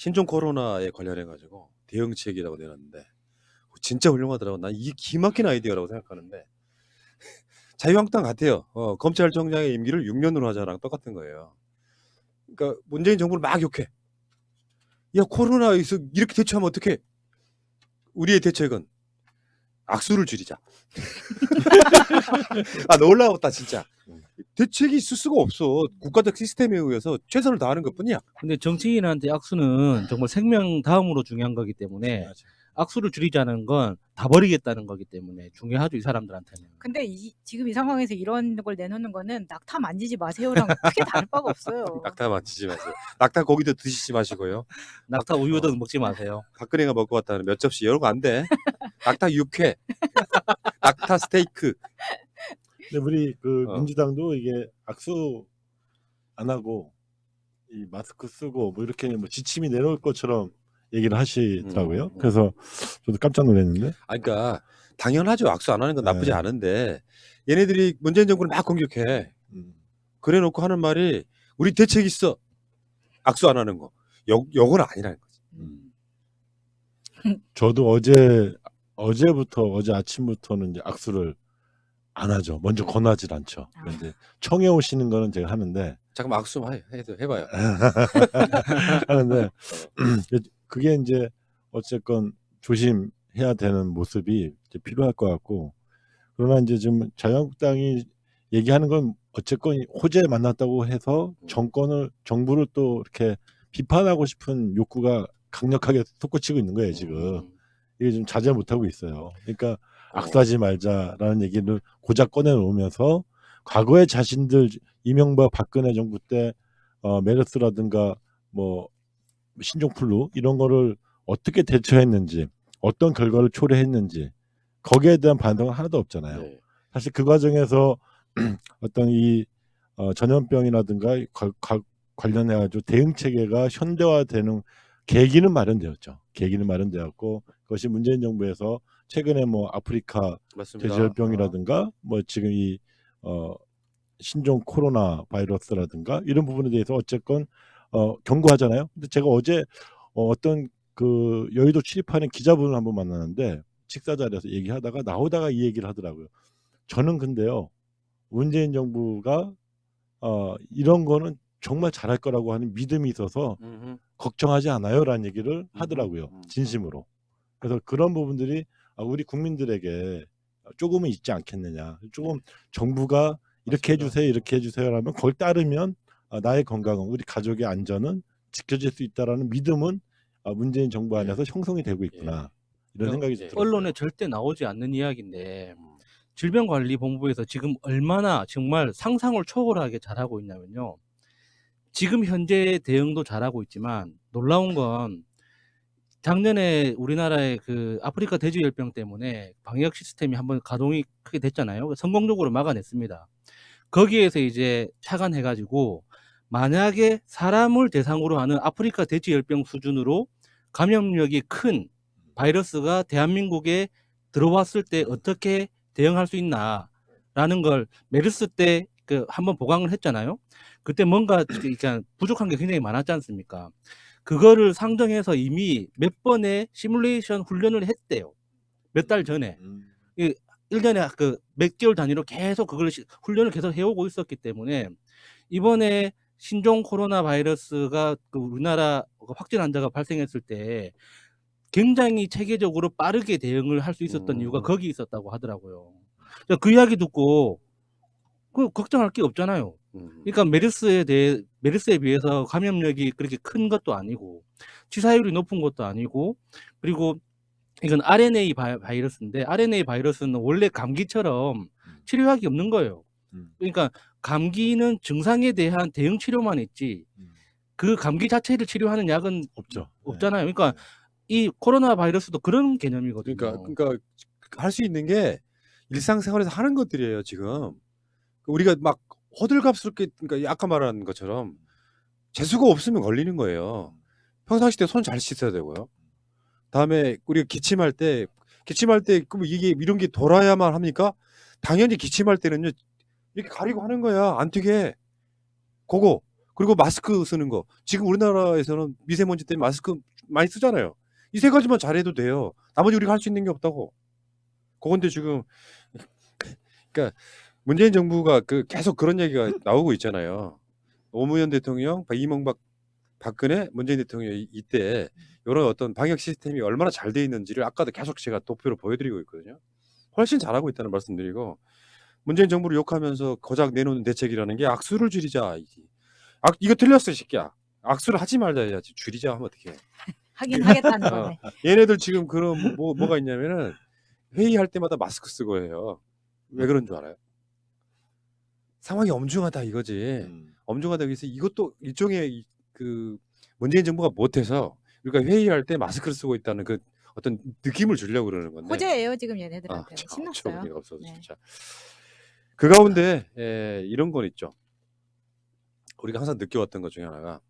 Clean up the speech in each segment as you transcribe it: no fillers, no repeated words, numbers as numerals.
신종 코로나에 관련해 가지고 대응책이라고 내놨는데 진짜 훌륭하더라고. 난 이게 기막힌 아이디어라고 생각하는데 자유한국당 같아요. 검찰총장의 임기를 6년으로 하자랑 똑같은 거예요. 그러니까 문재인 정부를 막 욕해. 야 코로나에서 이렇게 대처하면 어떡해? 우리의 대책은 악수를 줄이자. 아 놀라웠다 진짜. 대책이 있을 수가 없어. 국가적 시스템에 의해서 최선을 다하는 것뿐이야. 근데 정치인한테 악수는 정말 생명 다음으로 중요한 거기 때문에 악수를 줄이자는 건 다 버리겠다는 거기 때문에 중요하죠, 이 사람들한테는. 근데 지금 이 상황에서 이런 걸 내놓는 거는 낙타 만지지 마세요랑 크게 다를 바가 없어요. 낙타 만지지 마세요. 낙타 고기도 드시지 마시고요. 낙타 우유도 먹지 마세요. 박근혜가 먹고 왔다는 몇 접시 이런 거 안 돼. 낙타 육회, 낙타 스테이크. 근데 우리 그 민주당도 이게 악수 안 하고 이 마스크 쓰고 뭐 이렇게 뭐 지침이 내려올 것처럼 얘기를 하시더라고요. 그래서 저도 깜짝 놀랐는데. 아, 그러니까 당연하죠. 악수 안 하는 건 나쁘지 않은데 얘네들이 문재인 정부를 막 공격해. 그래놓고 하는 말이 우리 대책 있어. 악수 안 하는 거. 욕은 아니라는 거지. 저도 어제 아침부터는 이제 악수를 안 하죠. 먼저 권하질 않죠. 이제 청해 오시는 거는 제가 하는데. 잠깐만 악수 해봐요. 하는데 그게 이제 어쨌건 조심해야 되는 모습이 이제 필요할 것 같고, 그러나 이제 지금 자유한국당이 얘기하는 건 어쨌건 호재에 만났다고 해서 정부를 또 이렇게 비판하고 싶은 욕구가 강력하게 솟구치고 있는 거예요 지금. 이게 좀 자제 못하고 있어요. 그러니까 악수하지 말자라는 얘기를 고작 꺼내놓으면서 과거에 자신들 이명박 박근혜 정부 때 메르스라든가 뭐 신종플루 이런 거를 어떻게 대처했는지, 어떤 결과를 초래했는지 거기에 대한 반응은 하나도 없잖아요. 네. 사실 그 과정에서 어떤 이 전염병이라든가 관련해 가지고 대응 체계가 현대화되는 계기는 마련되었죠. 계기는 마련되었고 그것이 문재인 정부에서 최근에 뭐 아프리카 돼지열병이라든가 뭐 지금 이 신종 코로나 바이러스라든가 이런 부분에 대해서 어쨌건 경고하잖아요. 근데 제가 어제 어떤 그 여의도 출입하는 기자분을 한번 만났는데 식사 자리에서 얘기하다가 나오다가 이 얘기를 하더라고요. 저는 근데요 문재인 정부가 이런 거는 정말 잘할 거라고 하는 믿음이 있어서 걱정하지 않아요라는 얘기를 하더라고요. 진심으로. 그래서 그런 부분들이 우리 국민들에게 조금은 있지 않겠느냐. 조금 정부가 이렇게 해주세요, 이렇게 해주세요라면 그걸 따르면 나의 건강은, 우리 가족의 안전은 지켜질 수 있다라는 믿음은 문재인 정부 안에서 형성이 되고 있구나. 이런 생각이 들어요. 언론에 절대 나오지 않는 이야기인데 질병관리본부에서 지금 얼마나 정말 상상을 초월하게 잘하고 있냐면요. 지금 현재 대응도 잘하고 있지만 놀라운 건 작년에 우리나라의 그 아프리카 돼지열병 때문에 방역 시스템이 한번 가동이 크게 됐잖아요. 성공적으로 막아냈습니다. 거기에서 이제 착안해가지고 만약에 사람을 대상으로 하는 아프리카 돼지열병 수준으로 감염력이 큰 바이러스가 대한민국에 들어왔을 때 어떻게 대응할 수 있나라는 걸 메르스 때 그 한번 보강을 했잖아요. 그때 뭔가 부족한 게 굉장히 많았지 않습니까? 그거를 상정해서 이미 몇 번의 시뮬레이션 훈련을 했대요. 몇 달 전에. 1년에 그 몇 개월 단위로 계속 그걸 훈련을 계속 해오고 있었기 때문에 이번에 신종 코로나 바이러스가 그 우리나라 확진 환자가 발생했을 때 굉장히 체계적으로 빠르게 대응을 할 수 있었던 이유가 거기 있었다고 하더라고요. 그 이야기 듣고 걱정할 게 없잖아요. 그러니까 메르스에 비해서 감염력이 그렇게 큰 것도 아니고 치사율이 높은 것도 아니고, 그리고 이건 RNA 바이러스인데 RNA 바이러스는 원래 감기처럼 치료약이 없는 거예요. 그러니까 감기는 증상에 대한 대응 치료만 있지 그 감기 자체를 치료하는 약은 없잖아요. 그러니까 이 코로나 바이러스도 그런 개념이거든요. 그러니까 할 수 있는 게 일상생활에서 하는 것들이에요. 지금 우리가 막 호들갑스럽게, 그러니까 아까 말한 것처럼 재수가 없으면 걸리는 거예요. 평상시 때 손 잘 씻어야 되고요. 다음에 우리가 기침할 때 그럼 이게 이런 게 돌아야만 합니까? 당연히 기침할 때는요 이렇게 가리고 하는 거야. 안 튀게. 그거 그리고 마스크 쓰는 거. 지금 우리나라에서는 미세먼지 때문에 마스크 많이 쓰잖아요. 이 세 가지만 잘해도 돼요. 나머지 우리가 할 수 있는 게 없다고. 그건데 지금 그러니까 문재인 정부가 계속 그런 얘기가 나오고 있잖아요. 노무현 대통령, 이명박, 박근혜, 문재인 대통령 이때 이런 어떤 방역 시스템이 얼마나 잘 돼 있는지를 아까도 계속 제가 도표로 보여드리고 있거든요. 훨씬 잘하고 있다는 말씀드리고 문재인 정부를 욕하면서 고작 내놓는 대책이라는 게 악수를 줄이자. 이거 틀렸어, 이 새끼야. 악수를 하지 말자 해야지. 줄이자 하면 어떡해. 하긴 하겠다는 어, 거네. 얘네들 지금 그런 뭐가 있냐면은 회의할 때마다 마스크 쓰고 해요. 왜 그런 줄 알아요? 상황이 엄중하다 이거지. 엄중하다 그래서 이것도 일종의 그 문재인 정부가 못해서 우리가 회의할 때 마스크를 쓰고 있다는 그 어떤 느낌을 주려고 그러는 건데. 호재예요 지금 얘네들한테. 신났어요. 어처구니가 없어서 네. 진짜. 그 가운데 이런 건 있죠. 우리가 항상 느껴왔던 것 중에 하나가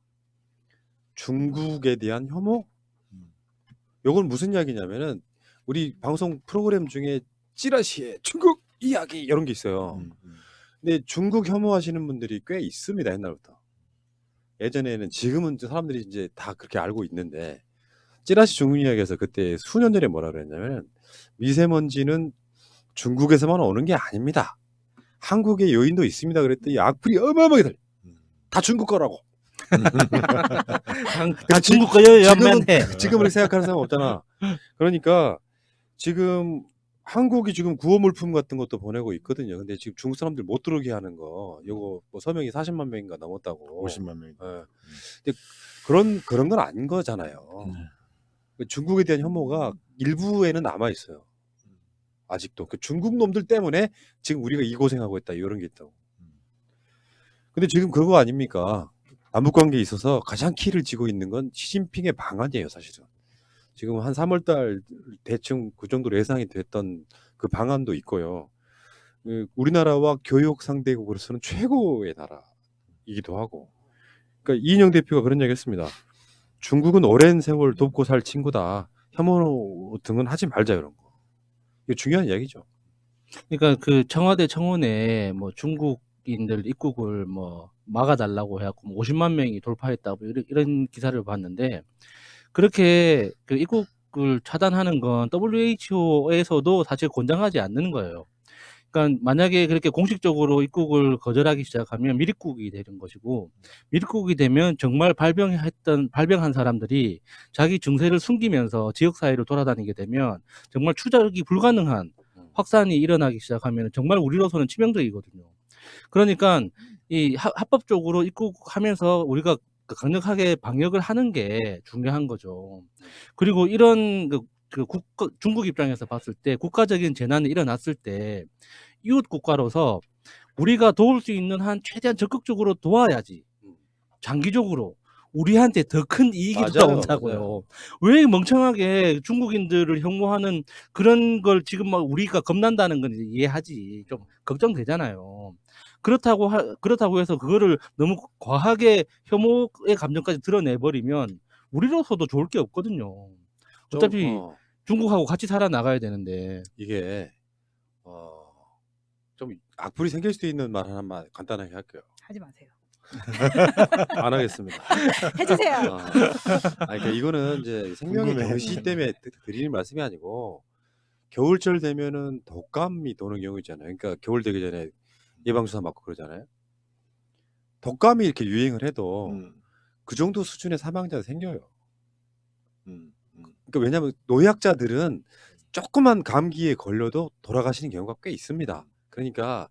중국에 대한 혐오. 요건 무슨 이야기냐면은 우리 방송 프로그램 중에 찌라시에 중국 이야기 이런 게 있어요. 근데 중국 혐오하시는 분들이 꽤 있습니다, 옛날부터. 예전에는, 지금은 사람들이 이제 다 그렇게 알고 있는데 찌라시 중국 이야기에서 그때 수년 전에 뭐라 그랬냐면 미세먼지는 중국에서만 오는 게 아닙니다. 한국에 요인도 있습니다. 그랬더니 악플이 어마어마하게 달려. 다 중국 거라고. 다 중국 거여야만 해. 지금 그렇게 생각하는 사람 없잖아. 그러니까 지금 한국이 지금 구호 물품 같은 것도 보내고 있거든요. 근데 지금 중국 사람들 못 들어오게 하는 거, 요거 뭐 서명이 40만 명인가 넘었다고. 50만 명. 근데 그런 건 아닌 거잖아요. 중국에 대한 혐오가 일부에는 남아 있어요. 아직도 그 중국 놈들 때문에 지금 우리가 이 고생하고 있다 이런 게 있다고. 근데 지금 그거 아닙니까? 남북 관계에 있어서 가장 키를 쥐고 있는 건 시진핑의 방안이에요, 사실은. 지금 한 3월 달 대충 그 정도로 예상이 됐던 그 방안도 있고요. 우리나라와 교육 상대국으로서는 최고의 나라이기도 하고. 그러니까 이인영 대표가 그런 얘기 했습니다. 중국은 오랜 세월 돕고 살 친구다. 혐오 등은 하지 말자 이런 거. 이거 중요한 이야기죠. 그러니까 그 청와대 청원에 뭐 중국인들 입국을 뭐 막아달라고 해갖고 뭐 50만 명이 돌파했다고 이런 기사를 봤는데, 그렇게 그 입국을 차단하는 건 WHO에서도 사실 권장하지 않는 거예요. 그러니까 만약에 그렇게 공식적으로 입국을 거절하기 시작하면 밀입국이 되는 것이고, 밀입국이 되면 정말 발병한 사람들이 자기 증세를 숨기면서 지역 사회를 돌아다니게 되면 정말 추적이 불가능한 확산이 일어나기 시작하면 정말 우리로서는 치명적이거든요. 그러니까 이 합법적으로 입국하면서 우리가 강력하게 방역을 하는 게 중요한 거죠. 그리고 이런 중국 입장에서 봤을 때 국가적인 재난이 일어났을 때 이웃 국가로서 우리가 도울 수 있는 한 최대한 적극적으로 도와야지. 장기적으로 우리한테 더 큰 이익이 맞아요, 돌아온다고요. 맞아요. 왜 멍청하게 중국인들을 혐오하는 그런 걸 지금 막 우리가 겁난다는 건 이해하지. 좀 걱정되잖아요. 그렇다고 해서 그거를 너무 과하게 혐오의 감정까지 드러내버리면 우리로서도 좋을 게 없거든요. 어차피 중국하고 같이 살아나가야 되는데. 이게 좀 악플이 생길 수도 있는 말 하나만 간단하게 할게요. 하지 마세요. 안 하겠습니다. 해주세요. 그러니까 이거는 이제 생명의 궁금해. 경시 때문에 드리는 말씀이 아니고, 겨울철 되면은 독감이 도는 경우 있잖아요. 그러니까 겨울 되기 전에 예방주사 맞고 그러잖아요. 독감이 이렇게 유행을 해도 그 정도 수준의 사망자가 생겨요. 그러니까 왜냐하면 노약자들은 조그만 감기에 걸려도 돌아가시는 경우가 꽤 있습니다. 그러니까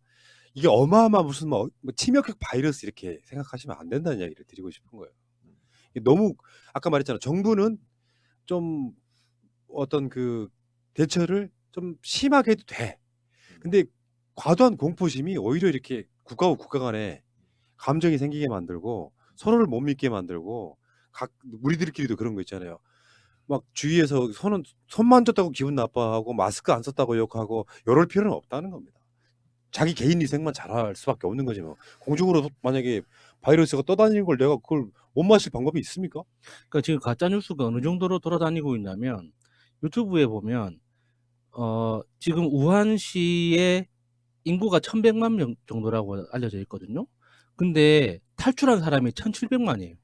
이게 어마어마 무슨 뭐 치명적 바이러스 이렇게 생각하시면 안 된다는 이야기를 드리고 싶은 거예요. 너무 아까 말했잖아. 정부는 좀 어떤 그 대처를 좀 심하게 해도 돼. 근데 과도한 공포심이 오히려 이렇게 국가와 국가 간에 감정이 생기게 만들고 서로를 못 믿게 만들고, 우리들끼리도 그런 거 있잖아요. 막 주위에서 손 만졌다고 기분 나빠하고 마스크 안 썼다고 욕하고 이럴 필요는 없다는 겁니다. 자기 개인 위생만 잘할 수밖에 없는 거지 뭐. 공중으로 만약에 바이러스가 떠다니는 걸 내가 그걸 못 마실 방법이 있습니까? 그러니까 지금 가짜 뉴스가 어느 정도로 돌아다니고 있냐면 유튜브에 보면 지금 우한시의 인구가 1,100만 명 정도라고 알려져 있거든요. 근데 탈출한 사람이 1,700만이에요.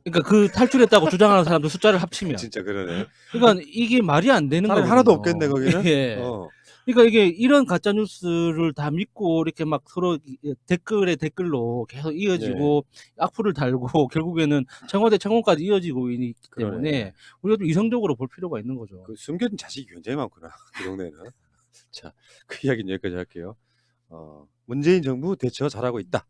그러니까 그 탈출했다고 주장하는 사람들 숫자를 합치면. 진짜 그러네. 그러니까 이게 말이 안 되는 사람이 거거든요. 하나도 없겠네 거기는. 예. 어. 그러니까 이게 이런 가짜 뉴스를 다 믿고 이렇게 막 서로 댓글에 댓글로 계속 이어지고 악플을 달고 결국에는 청와대 청원까지 이어지고 있기 때문에 그러네. 우리가 좀 이성적으로 볼 필요가 있는 거죠. 그 숨겨진 자식이 굉장히 많구나 그 동네는. 자, 그 이야기는 여기까지 할게요. 문재인 정부 대처 잘하고 있다.